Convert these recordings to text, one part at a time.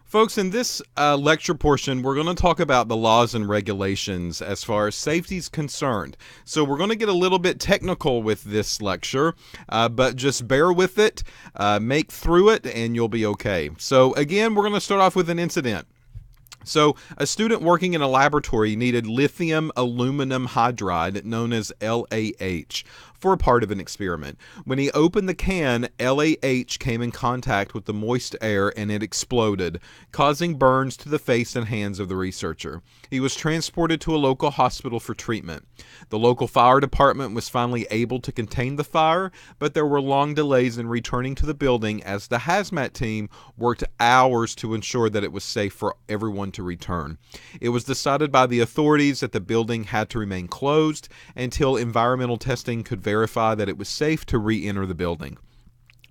Folks, in this lecture portion, we're going to talk about the laws and regulations as far as safety is concerned. So we're going to get a little bit technical with this lecture, but just bear with it, make through it, and you'll be okay. So again, we're going to start off with an incident. So a student working in a laboratory needed lithium aluminum hydride, known as LAH, for a part of an experiment. When he opened the can, LAH came in contact with the moist air and it exploded, causing burns to the face and hands of the researcher. He was transported to a local hospital for treatment. The local fire department was finally able to contain the fire, but there were long delays in returning to the building as the hazmat team worked hours to ensure that it was safe for everyone to return. It was decided by the authorities that the building had to remain closed until environmental testing could verify that it was safe to re-enter the building.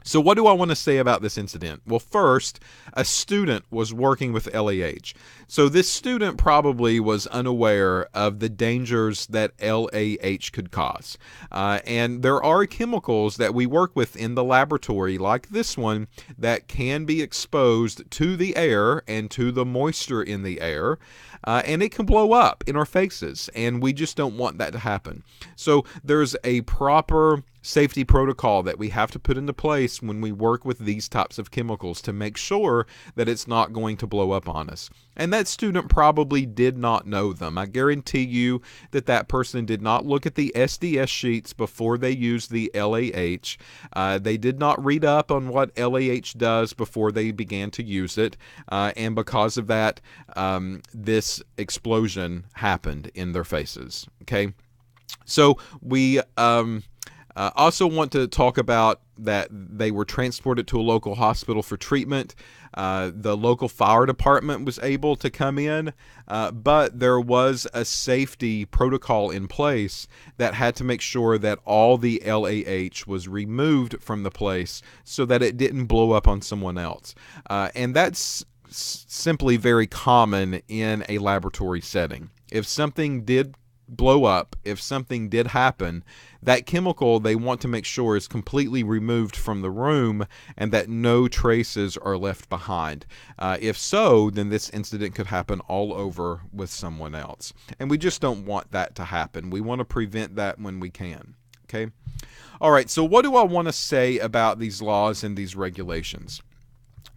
So what do I want to say about this incident? Well, first, a student was working with LAH. So this student probably was unaware of the dangers that LAH could cause. And there are chemicals that we work with in the laboratory, like this one, that can be exposed to the air and to the moisture in the air. And it can blow up in our faces, and we just don't want that to happen. So there's a proper safety protocol that we have to put into place when we work with these types of chemicals to make sure that it's not going to blow up on us. And that student probably did not know them. I guarantee you that that person did not look at the SDS sheets before they used the LAH. They did not read up on what LAH does before they began to use it. And because of that, this explosion happened in their faces. Okay, so we also want to talk about that they were transported to a local hospital for treatment. The local fire department was able to come in, but there was a safety protocol in place that had to make sure that all the LAH was removed from the place so that it didn't blow up on someone else. And that's simply very common in a laboratory setting. If something did blow up, if something did happen, that chemical they want to make sure is completely removed from the room and that no traces are left behind. If so, then this incident could happen all over with someone else. And we just don't want that to happen. We want to prevent that when we can. Okay? All right, so what do I want to say about these laws and these regulations?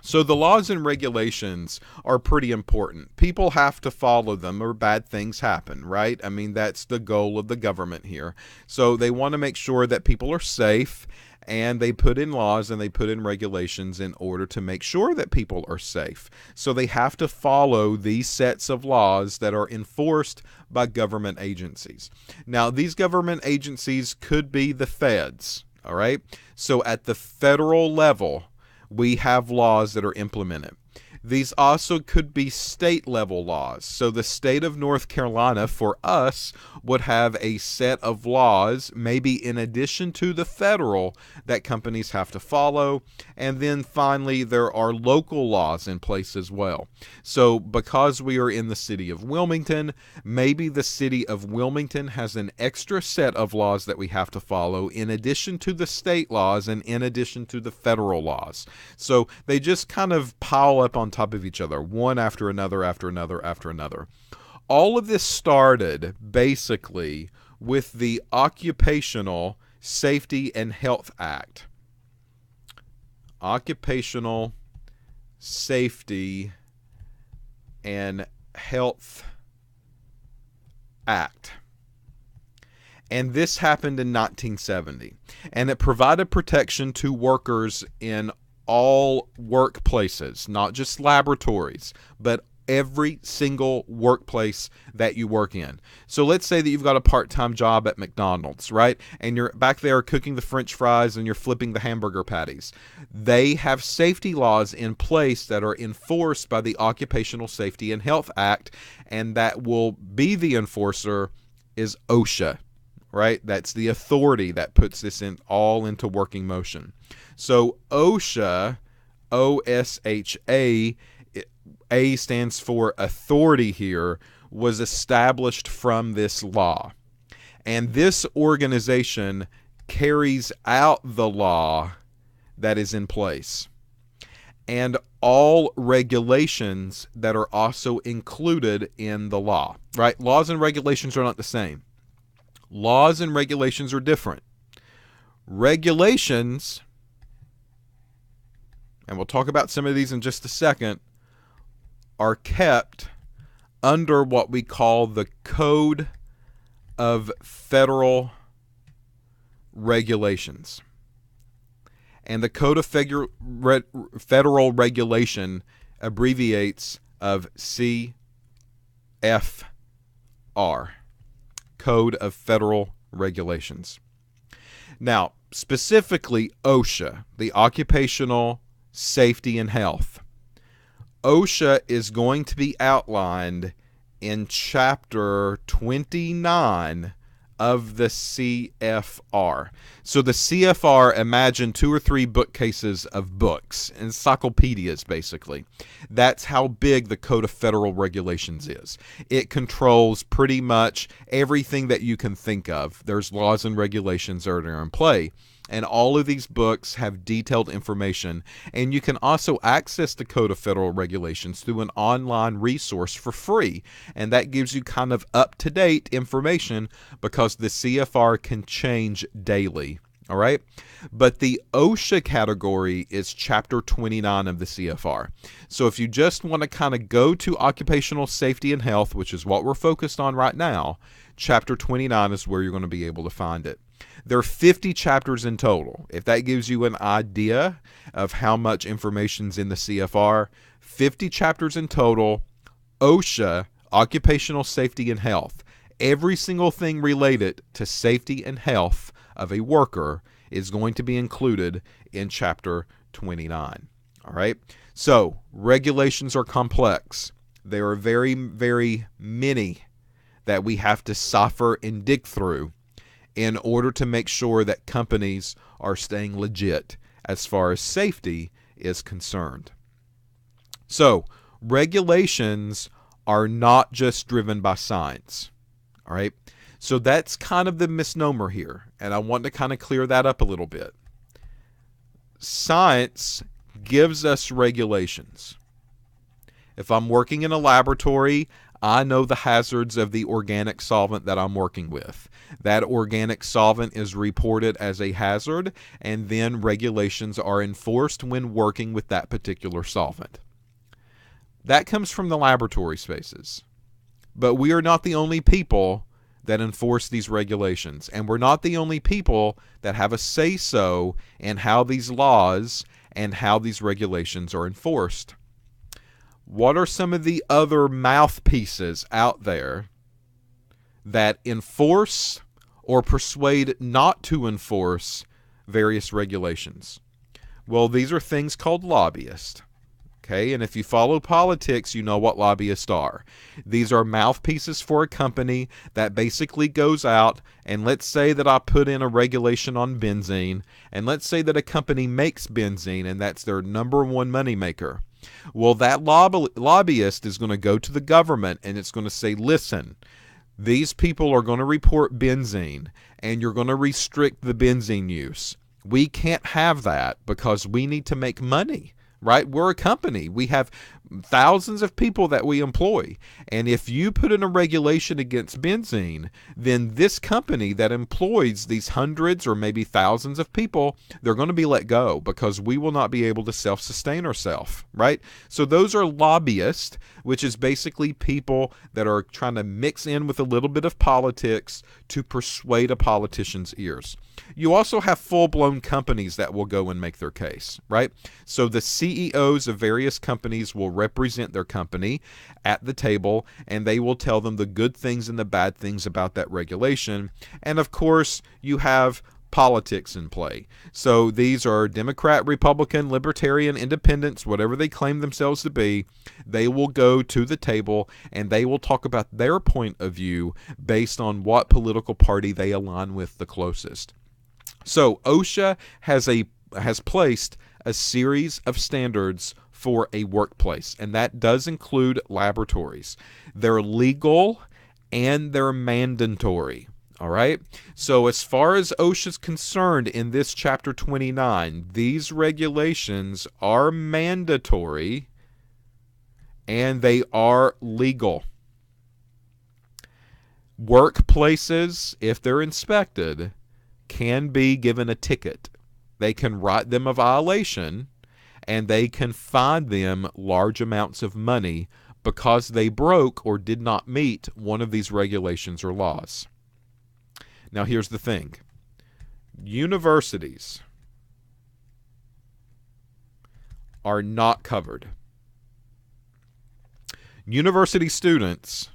So the laws and regulations are pretty important. People have to follow them or bad things happen, right? I mean, that's the goal of the government here. So they want to make sure that people are safe, and they put in laws and they put in regulations in order to make sure that people are safe. So they have to follow these sets of laws that are enforced by government agencies. Now, these government agencies could be the feds, all right? So at the federal level, we have laws that are implemented. These also could be state level laws. So the state of North Carolina, for us, would have a set of laws, maybe in addition to the federal, that companies have to follow. And then finally, there are local laws in place as well. So because we are in the city of Wilmington, maybe the city of Wilmington has an extra set of laws that we have to follow in addition to the state laws and in addition to the federal laws. So they just kind of pile up on top of each other, one after another, after another, after another. All of this started basically with the Occupational Safety and Health Act. Occupational Safety and Health Act. And this happened in 1970. And it provided protection to workers in all workplaces, not just laboratories, but every single workplace that you work in. So let's say that you've got a part-time job at McDonald's, right? And you're back there cooking the French fries and you're flipping the hamburger patties. They have safety laws in place that are enforced by the Occupational Safety and Health Act, and that will be the enforcer is OSHA, right? That's the authority that puts this in all into working motion. So OSHA, OSHA, A stands for authority here, was established from this law. And this organization carries out the law that is in place. and all regulations that are also included in the law, right? Laws and regulations are not the same. Laws and regulations are different. Regulations, and we'll talk about some of these in just a second, are kept under what we call the Code of Federal Regulations. And the Code of Federal Regulation abbreviates of CFR, Code of Federal Regulations. Now, specifically OSHA, the Occupational Safety and Health. OSHA is going to be outlined in Chapter 29 of the CFR. So the CFR, imagine 2 or 3 bookcases of books, encyclopedias basically. That's how big the Code of Federal Regulations is. It controls pretty much everything that you can think of. There's laws and regulations that are in play. And all of these books have detailed information. And you can also access the Code of Federal Regulations through an online resource for free. And that gives you kind of up-to-date information because the CFR can change daily. All right? But the OSHA category is Chapter 29 of the CFR. So if you just want to kind of go to Occupational Safety and Health, which is what we're focused on right now, Chapter 29 is where you're going to be able to find it. There are 50 chapters in total. If that gives you an idea of how much information's in the CFR, 50 chapters in total. OSHA, Occupational Safety and Health. Every single thing related to safety and health of a worker is going to be included in Chapter 29. All right? So, regulations are complex. There are very, very many that we have to suffer and dig through in order to make sure that companies are staying legit as far as safety is concerned. So, regulations are not just driven by science. All right? So that's kind of the misnomer here, and I want to kind of clear that up a little bit. Science gives us regulations. If I'm working in a laboratory, I know the hazards of the organic solvent that I'm working with. That organic solvent is reported as a hazard, and then regulations are enforced when working with that particular solvent. That comes from the laboratory spaces. But we are not the only people that enforce these regulations, and we're not the only people that have a say-so in how these laws and how these regulations are enforced. What are some of the other mouthpieces out there that enforce or persuade not to enforce various regulations? Well, these are things called lobbyists. Okay, and if you follow politics, you know what lobbyists are. These are mouthpieces for a company that basically goes out, and let's say that I put in a regulation on benzene, and let's say that a company makes benzene, and that's their number one moneymaker. Well, that lobbyist is going to go to the government, and it's going to say, listen, these people are going to report benzene, and you're going to restrict the benzene use. We can't have that because we need to make money. Right? We're a company. We have thousands of people that we employ. And if you put in a regulation against benzene, then this company that employs these hundreds or maybe thousands of people, they're going to be let go because we will not be able to self-sustain ourselves. Right? So those are lobbyists, which is basically people that are trying to mix in with a little bit of politics to persuade a politician's ears. You also have full-blown companies that will go and make their case, right? So the CEOs of various companies will represent their company at the table, and they will tell them the good things and the bad things about that regulation. And of course, you have politics in play. So these are Democrat, Republican, Libertarian, Independents, whatever they claim themselves to be. They will go to the table and they will talk about their point of view based on what political party they align with the closest. So OSHA has placed a series of standards for a workplace, and that does include laboratories. They're legal and they're mandatory. All right. So as far as OSHA is concerned in this chapter 29, these regulations are mandatory and they are legal. Workplaces, if they're inspected, can be given a ticket. They can write them a violation and they can fine them large amounts of money because they broke or did not meet one of these regulations or laws. Now, here's the thing. Universities are not covered. University students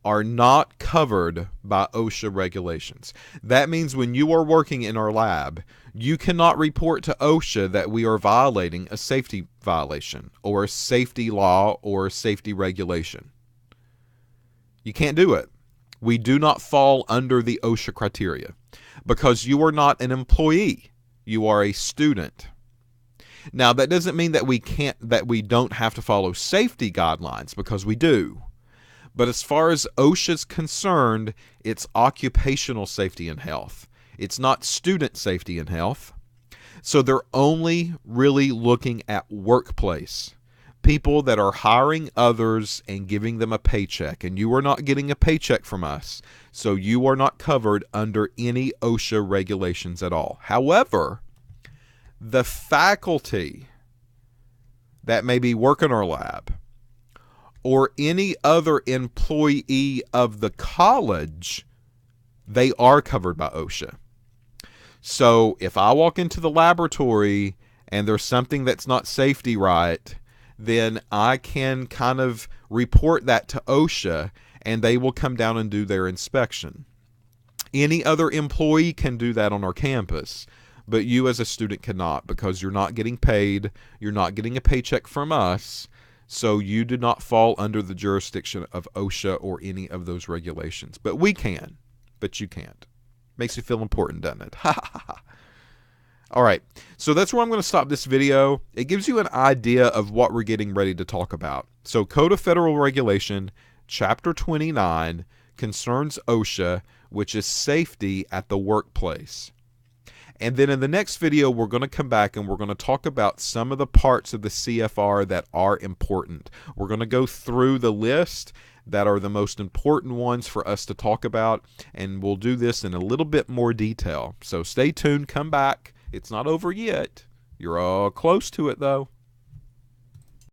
are not covered by OSHA regulations. That means when you are working in our lab, you cannot report to OSHA that we are violating a safety violation or a safety law or a safety regulation. You can't do it. We do not fall under the OSHA criteria because you are not an employee. You are a student. Now, that doesn't mean that we don't have to follow safety guidelines, because we do. But as far as OSHA is concerned, it's occupational safety and health. It's not student safety and health. So they're only really looking at workplace. People that are hiring others and giving them a paycheck. And you are not getting a paycheck from us. So you are not covered under any OSHA regulations at all. However, the faculty that may be working our lab, or any other employee of the college, they are covered by OSHA. So if I walk into the laboratory and there's something that's not safety right, then I can kind of report that to OSHA and they will come down and do their inspection. Any other employee can do that on our campus, but you as a student cannot, because you're not getting paid, you're not getting a paycheck from us. So you do not fall under the jurisdiction of OSHA or any of those regulations. But we can, but you can't. Makes you feel important, doesn't it? All right, so that's where I'm going to stop this video. It gives you an idea of what we're getting ready to talk about. So Code of Federal Regulation, Chapter 29, concerns OSHA, which is safety at the workplace. And then in the next video, we're going to come back and we're going to talk about some of the parts of the CFR that are important. We're going to go through the list that are the most important ones for us to talk about, and we'll do this in a little bit more detail. So stay tuned, come back. It's not over yet. You're all close to it, though.